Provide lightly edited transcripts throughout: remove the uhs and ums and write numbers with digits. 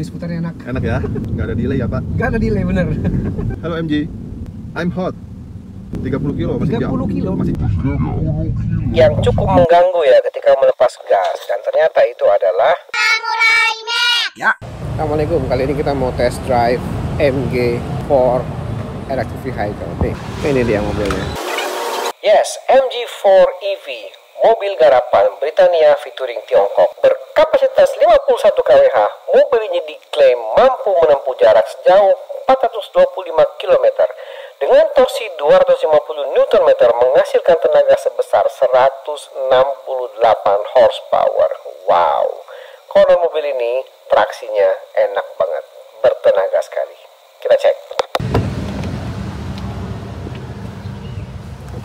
Skuternya enak. Enak ya? Nggak ada delay ya Pak? Nggak ada delay, bener. Halo MG, I'm hot. 30 kilo masih 30 kilo? Masih. Yang cukup mengganggu ya ketika melepas gas, dan ternyata itu adalah Ya. Assalamualaikum, kali ini kita mau test drive MG4 Electric Vehicle. Nih, ini dia mobilnya. Yes, MG4 EV, mobil garapan Britania featuring Tiongkok. Berkapasitas 51 kWh, mobil ini diklaim mampu menempuh jarak sejauh 425 km. Dengan torsi 250 Nm menghasilkan tenaga sebesar 168 horsepower. Wow, konon mobil ini traksinya enak banget, bertenaga sekali. Kita cek.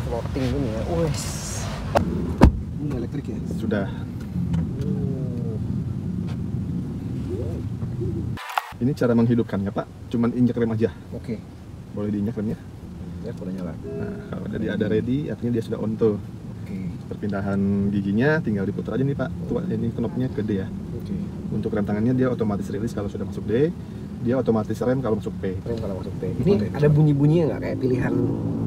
Floating ini ya, wes. Ini elektrik ya? Sudah. Ini cara menghidupkannya Pak, cuman injek rem aja. Oke. Boleh diinjak remnya. Ya, udah nyala. Nah, kalau jadi ada ready, artinya dia sudah on tuh. Oke. Perpindahan giginya tinggal diputar aja nih Pak. Tuh, ini knopnya ke D ya. Oke. Untuk rem tangannya dia otomatis rilis kalau sudah masuk D, dia otomatis rem kalau masuk P. Rem kalau masuk P. Ini ada bunyi-bunyinya nggak kayak pilihan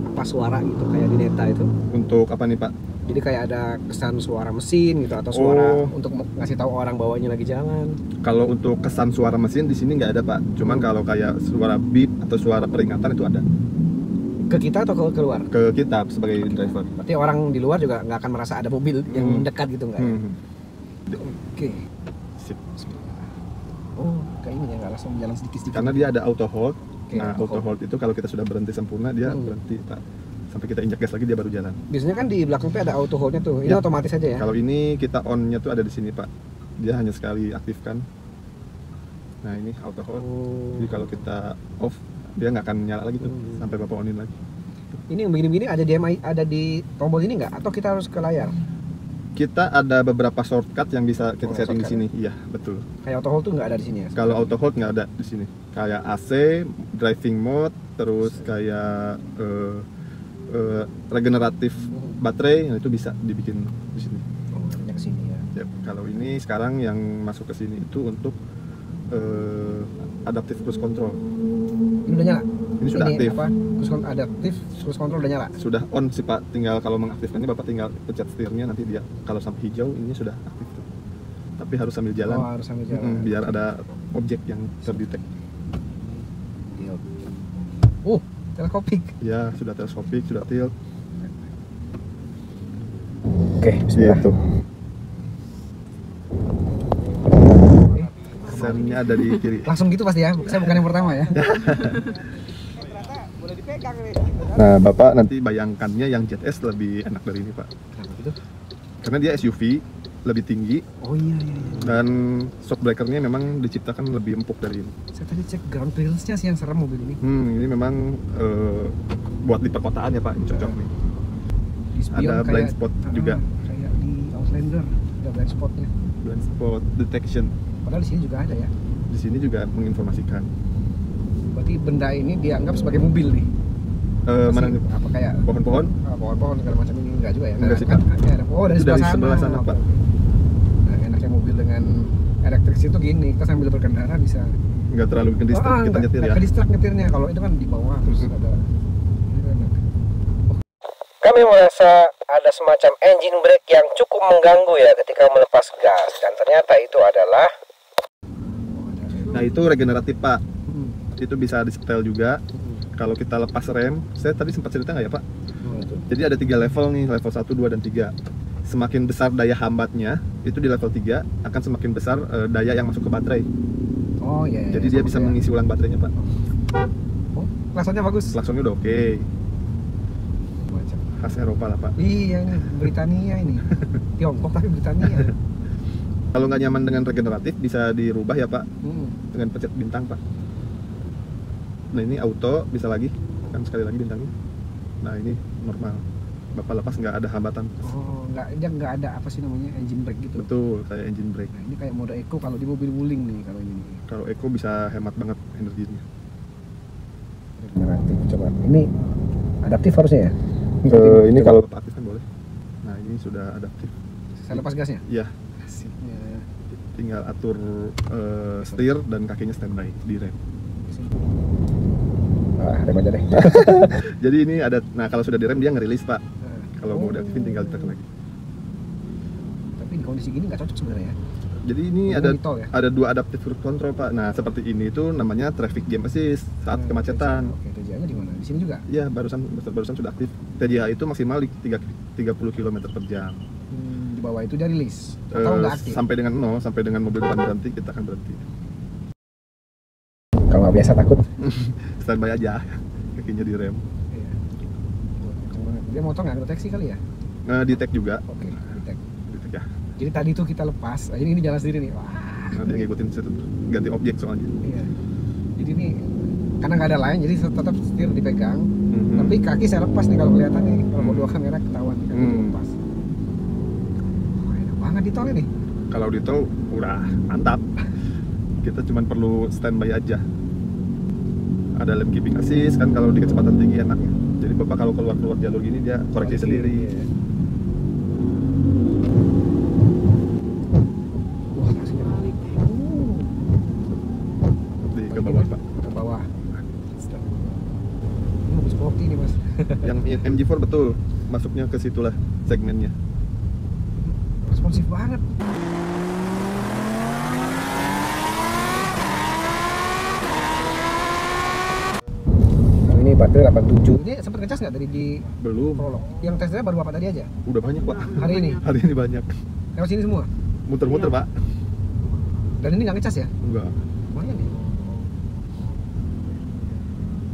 apa suara gitu kayak di Neta itu? Untuk apa nih Pak? Jadi kayak ada kesan suara mesin gitu atau suara untuk ngasih tahu orang bawahnya lagi jalan. Kalau untuk kesan suara mesin di sini nggak ada Pak. Cuman kalau kayak suara beep atau suara peringatan itu ada. Ke kita atau ke keluar? Ke kita sebagai driver. Berarti orang di luar juga nggak akan merasa ada mobil yang dekat gitu nggak? Ya? Oke. Sip. Oh, kayak ini ya, nggak langsung jalan sedikit-sedikit. Karena dia ada auto hold. Oke, Nah, auto hold itu kalau kita sudah berhenti sempurna dia berhenti Pak. Sampai kita injak gas lagi dia baru jalan. Biasanya kan di belakang tuh ada auto hold-nya tuh. Ini Ya. otomatis aja ya? Kalau ini kita on-nya tuh ada di sini Pak. Dia hanya sekali aktifkan. Nah ini auto hold. Jadi kalau kita off dia nggak akan nyala lagi tuh sampai Bapak onin lagi. Ini yang begini-begini ada di MI, ada di tombol ini nggak? Atau kita harus ke layar? Kita ada beberapa shortcut yang bisa kita setting di shortcut. sini. Iya betul. Kayak auto hold tuh nggak ada di sini ya? Kalau auto hold nggak ada di sini. Kayak AC, driving mode, terus kayak regeneratif baterai, nah itu bisa dibikin di sini. Oh, arahnya ke sini ya. Ya, kalau ini sekarang yang masuk ke sini itu untuk adaptive cruise control. Ini udah nyala? Ini sudah aktif. Apa? Adaptif cruise control udah nyala? Sudah on sih Pak. Tinggal kalau mengaktifkannya Bapak tinggal pencet setirnya, nanti dia kalau sampai hijau ini sudah aktif tuh. Tapi harus sambil jalan. Oh, harus sambil jalan. Biar ada objek yang terdetek. Teleskopik. Ya, sudah teleskopik, sudah tilt. Oke, bismillah. Gitu. Sennya ada di kiri. Langsung gitu pasti ya. Saya bukan yang pertama ya. Nah, Bapak nanti bayangkannya yang ZS lebih enak dari ini, Pak. Kenapa gitu? Karena dia SUV, lebih tinggi, Oh iya. dan shock breakernya memang diciptakan lebih empuk dari ini. Saya tadi cek ground clearance-nya sih yang serem mobil ini. Ini memang buat di perkotaan ya Pak, ini cocok nih. Di spion Ada blind spot juga. Kayak di Outlander ada blind spotnya. Blind spot detection. Padahal di sini juga ada ya. Di sini juga menginformasikan. Berarti benda ini dianggap sebagai mobil nih. Mana Masih apa kayak pohon-pohon? Pohon-pohon segala macam ini enggak juga ya? Enggak sih, Kan Pak. ada. Oh, dari sebelah sana. Pak. Nah, enaknya mobil dengan elektrik itu gini, kita sambil berkendara bisa Nggak terlalu bikin disturb kita nyetir ya. Nggak ke-distract nyetirnya. Kalau itu kan di bawah terus ada. Ini enak. Kami merasa ada semacam engine brake yang cukup mengganggu ya ketika melepas gas, dan ternyata itu adalah Nah itu regeneratif Pak. Itu bisa disetel juga. Kalau kita lepas rem, saya tadi sempat cerita nggak ya Pak? Jadi ada 3 level nih, level 1, 2, dan 3. Semakin besar daya hambatnya, itu di level 3 akan semakin besar daya yang masuk ke baterai. Oh iya. Jadi dia bisa mengisi ulang baterainya Pak. Oh, klaksonnya bagus. Klaksonnya udah oke. Khas Eropa lah Pak. Iya ini Britania ini. Tiongkok tapi Britania. Kalau nggak nyaman dengan regeneratif bisa dirubah ya Pak, dengan pencet bintang Pak. Nah ini auto bisa lagi, kan sekali lagi bintangnya. Nah ini normal. Bapak lepas nggak ada hambatan. Oh dia nggak ada apa sih namanya engine brake gitu. Betul, kayak engine brake. Nah, ini kayak mode eco kalau di mobil wuling nih kalau ini. Kalau eco bisa hemat banget energinya. Regeneratif coba. Ini adaptif harusnya ya? Ini kalau Bapak aktifkan boleh. Nah ini sudah adaptif. Saya lepas gasnya? Iya. Asiknya. tinggal atur setir dan kakinya standby di rem. Rem aja deh. Jadi ini ada, nah kalau sudah direm dia ngerilis pak. Kalau mau diaktifin tinggal ditekan lagi. Tapi di kondisi gini nggak cocok sebenarnya ya. Jadi ini Ini ada tol ya? ada 2 adaptive cruise control pak. Nah seperti ini itu namanya traffic jam assist saat kemacetan. Oke, TJA-nya di mana? Di sini juga? Ya barusan sudah aktif. TJA itu maksimal di 30 km per jam. Di bawah itu dia rilis atau nggak aktif? Sampai dengan 0, sampai dengan mobil depan berhenti kita akan berhenti. Kalau nggak biasa takut. Standby aja, kakinya direm. Iya. Dia motor nggak deteksi kali ya? Detect juga. Oke, detect. Detect ya. Jadi tadi tuh kita lepas, ini jalan sendiri nih. Wah. Nah, dia ngikutin situ, ganti objek soalnya. Iya. Jadi ini karena nggak ada lain, jadi tetap setir dipegang. Tapi kaki saya lepas nih kalau kelihatan nih, kalau mau 2 kamera ketahuan kaki lepas. Wah, enak banget di tol ini. Kalau di tol udah mantap. Kita cuma perlu standby aja. Ada lane keeping assist kan kalau di kecepatan tinggi enaknya. Jadi bapak kalau keluar jalur gini dia koreksi sendiri. Iya. Wah, masih balik. Di ke bawah pak. Ke bawah. Ini mobil sporty nih mas. Yang MG4 betul masuknya ke situlah segmennya. Responsif banget. Ini baterai 87. Ini sempat ngecas nggak tadi di Belum. prolog? Yang tesnya baru apa tadi aja? Udah banyak pak. Hari ini? Hari ini banyak. Lewat sini semua? Muter-muter pak. Dan ini nggak ngecas ya? Enggak. Lumayan nih.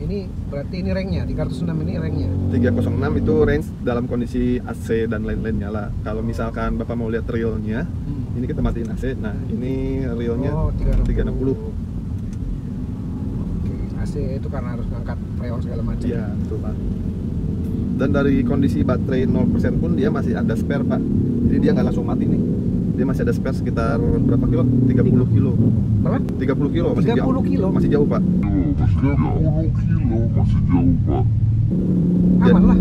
Ini berarti ini ranknya, 306 ini ranknya. 306 itu range dalam kondisi AC dan lain-lainnya lah. Kalau misalkan bapak mau lihat realnya, ini kita matiin AC. Nah ini realnya 360. AC itu karena harus ngangkat freon segala macam. Iya, betul pak. Dan dari kondisi baterai 0% pun dia masih ada spare pak. Jadi dia nggak langsung mati nih. Dia masih ada spare sekitar berapa kilo? 30 kilo. Berapa? 30 kilo masih 30 jauh. kilo? Masih jauh pak. 30 kilo masih jauh pak. Aman lah.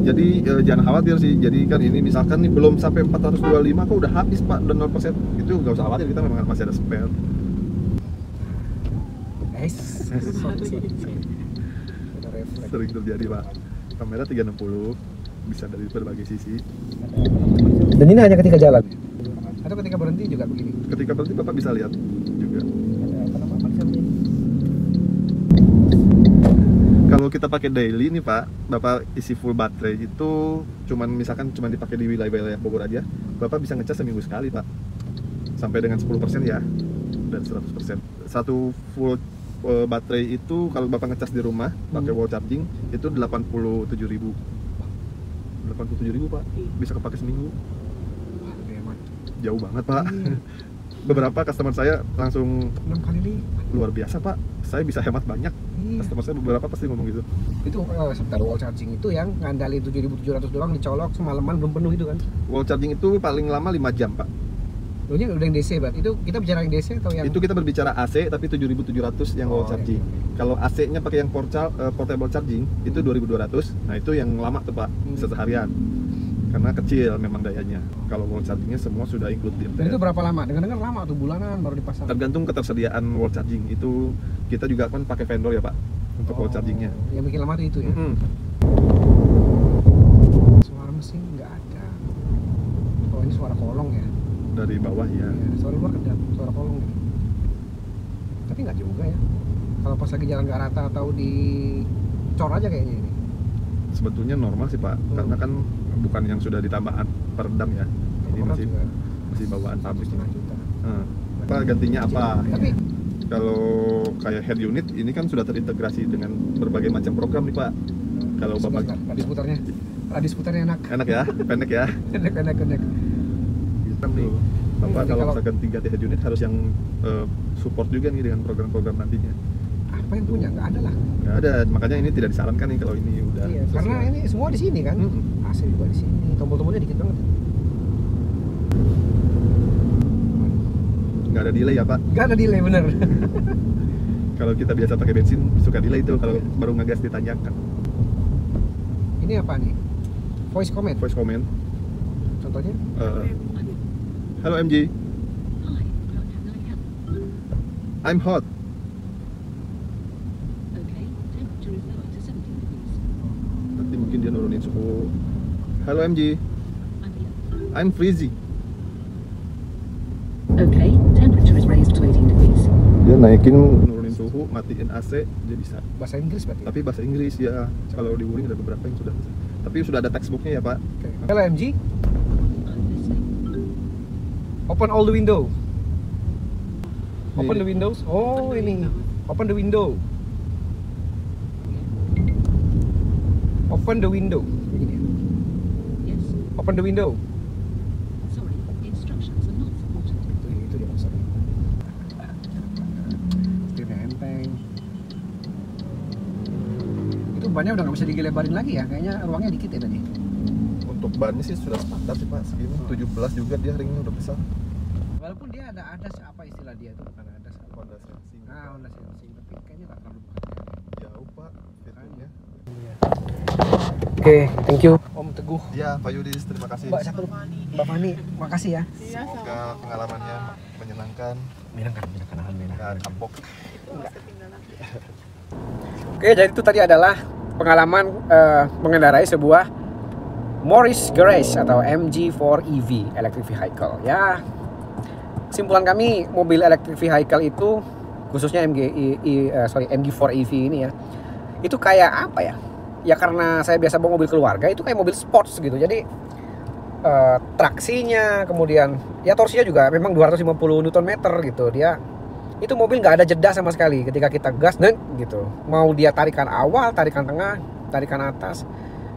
Jadi jangan khawatir sih. Jadi kan ini misalkan nih belum sampai 425 kok udah habis pak, udah 0%. Itu nggak usah khawatir, kita memang masih ada spare. Sering terjadi pak. Kamera 360 bisa dari berbagai sisi. Dan ini hanya ketika jalan? Atau ketika berhenti juga begini? Ketika berhenti bapak bisa lihat juga. Kalau kita pakai daily nih pak, bapak isi full baterai itu misalkan dipakai di wilayah Bogor aja, bapak bisa ngecas seminggu sekali pak, sampai dengan 10% ya, dan 100%. Satu full baterai itu kalau bapak ngecas di rumah pakai wall charging itu 87.000. 87.000 pak, bisa kepake seminggu. Jauh banget pak. Beberapa customer saya langsung 6 kali lipat. Luar biasa pak, saya bisa hemat banyak. Customer saya beberapa pasti ngomong gitu. Itu sebentar wall charging itu yang ngandalin 7.700 doang dicolok semalaman belum penuh itu kan? Wall charging itu paling lama 5 jam pak. Ini udah yang DC berarti, itu kita bicara yang DC atau yang? Itu kita berbicara AC tapi 7.700 yang wall charging. Kalau AC-nya pakai yang portable charging itu 2.200. Nah itu yang lama tuh pak, bisa seharian. Karena kecil memang dayanya. Kalau wall chargingnya semua sudah include di Dan itu berapa lama? Dengar-dengar lama tuh, bulanan baru dipasang. Tergantung ketersediaan wall charging. Itu kita juga kan pakai vendor ya pak untuk wall chargingnya. Yang bikin lama itu ya? Suara mesin nggak ada. Oh ini suara kolong ya? Dari bawah ya. Suara luar kedap, suara kolong ya. Tapi nggak juga ya. Kalau pas lagi jalan ke rata atau di cor aja kayaknya ini. Sebetulnya normal sih pak, karena kan bukan yang sudah ditambah peredam ya. Ini masih bawaan pabrik. Pak gantinya apa? Tapi kalau kayak head unit ini kan sudah terintegrasi dengan berbagai macam program nih pak. Kalau bapak radius putarnya enak. Enak ya, pendek ya. Pendek. Gitu nih. Bapak kalau misalkan ganti head unit harus yang support juga nih dengan program-program nantinya. Apa yang punya? Nggak ada lah. Nggak ada, makanya ini tidak disarankan nih kalau ini udah. Iya, karena ini semua di sini kan. AC juga di sini. Tombol-tombolnya dikit banget. Nggak ada delay ya pak? Nggak ada delay bener. Kalau kita biasa pakai bensin suka delay itu kalau baru ngegas ditanjakan. Ini apa nih? Voice comment. Voice comment. Contohnya? Halo MG. I'm hot. Okay, temperature is lowered to 17 degrees. Nanti mungkin dia nurunin suhu. Halo MG, I'm here. I'm freezing. Okay, temperature is raised to 18 degrees. Dia naikin, nurunin suhu, matiin AC, dia bisa. Bahasa Inggris berarti. Tapi bahasa Inggris ya. Kalau di Wuling ada beberapa yang sudah. Tapi sudah ada textbooknya ya Pak. Oke. Halo MG, I'm listening. open all the window. Open Nih. the windows. Oh ini. Open the window. Open the window. Begini. Yes. Open the window. Sorry, instructions are not supported. Itu dia maksudnya. Setirnya enteng. Itu bannya udah nggak bisa dilebarin lagi ya? Kayaknya ruangnya dikit ya tadi. Untuk bannya sih sudah standar sih Pak, segini 17 juga dia ringnya udah besar. Walaupun dia ada apa istilah dia itu bukan adas. Honda Sensing. Nah, Honda Sensing tapi kayaknya nggak terlalu bekas. Jauh Pak, fiturnya. Oke, thank you Om Teguh. Ya Pak Yudis, terima kasih. Mbak siapa? Mbak Fani, makasih ya. Semoga pengalamannya menyenangkan Menyenangkan alhamdulillah. dan kapok. Oke, jadi itu tadi adalah pengalaman mengendarai sebuah Morris Garage atau MG4EV electric vehicle. Ya, kesimpulan kami mobil electric vehicle itu khususnya MG4EV ini ya, itu kayak apa ya? Ya karena saya biasa bawa mobil keluarga, itu kayak mobil sports gitu. Jadi traksinya, kemudian ya torsinya juga memang 250 Nm gitu. Dia itu mobil nggak ada jeda sama sekali ketika kita gas dan gitu. Mau dia tarikan awal, tarikan tengah, tarikan atas,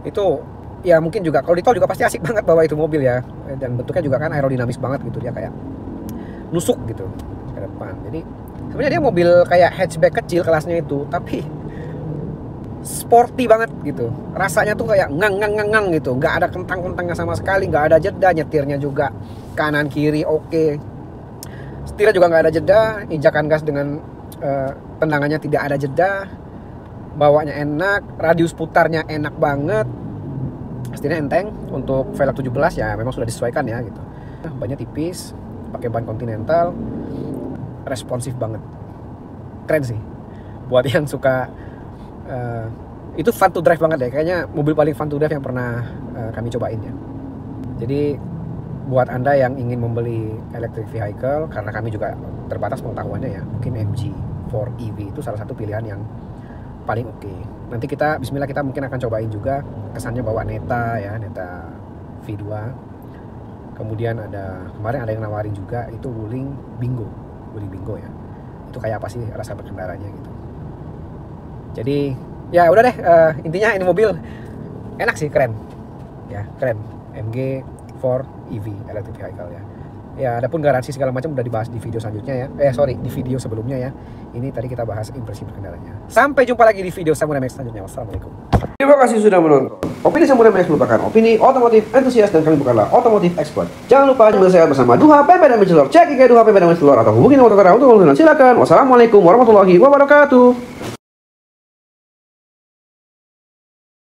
itu ya mungkin juga kalau di tol juga pasti asik banget bawa itu mobil ya. Dan bentuknya juga kan aerodinamis banget gitu, dia kayak nusuk gitu ke depan. Jadi sebenarnya dia mobil kayak hatchback kecil kelasnya itu, tapi sporty banget gitu. Rasanya tuh kayak ngang gitu, nggak ada kentang-kentangnya sama sekali, nggak ada jeda. Nyetirnya juga kanan kiri oke. Setirnya juga nggak ada jeda, injakan gas dengan tendangannya tidak ada jeda, bawanya enak, radius putarnya enak banget, setirnya enteng. Untuk velg 17 ya memang sudah disesuaikan ya gitu. Bannya tipis, pakai ban Continental, responsif banget, keren sih. Buat yang suka itu fun to drive banget ya, kayaknya mobil paling fun to drive yang pernah kami cobain ya. Jadi buat Anda yang ingin membeli electric vehicle, karena kami juga terbatas pengetahuannya ya, mungkin MG4EV itu salah satu pilihan yang paling oke. Nanti kita bismillah kita mungkin akan cobain juga kesannya bawa Neta ya, Neta V2. Kemudian kemarin ada yang nawarin juga itu Wuling Bingo ya. Itu kayak apa sih rasa berkendaranya gitu. Jadi ya udah deh, intinya ini mobil enak sih, keren ya, keren. MG4EV electric vehicle ya. Ya, adapun garansi segala macam udah dibahas di video selanjutnya ya. Di video sebelumnya ya. Ini tadi kita bahas impresi berkendaranya. Sampai jumpa lagi di video Samurai Max selanjutnya. Wassalamualaikum. Terima kasih sudah menonton. Opini Samurai Max merupakan opini otomotif entusias dan kami bukanlah otomotif expert. Jangan lupa menyelesaikan bersama Duha PP dan Mencelor. Cek IG Duha PP dan Mencelor atau hubungi nomor Tokara untuk konsultasi. Silakan. Wassalamualaikum warahmatullahi wabarakatuh.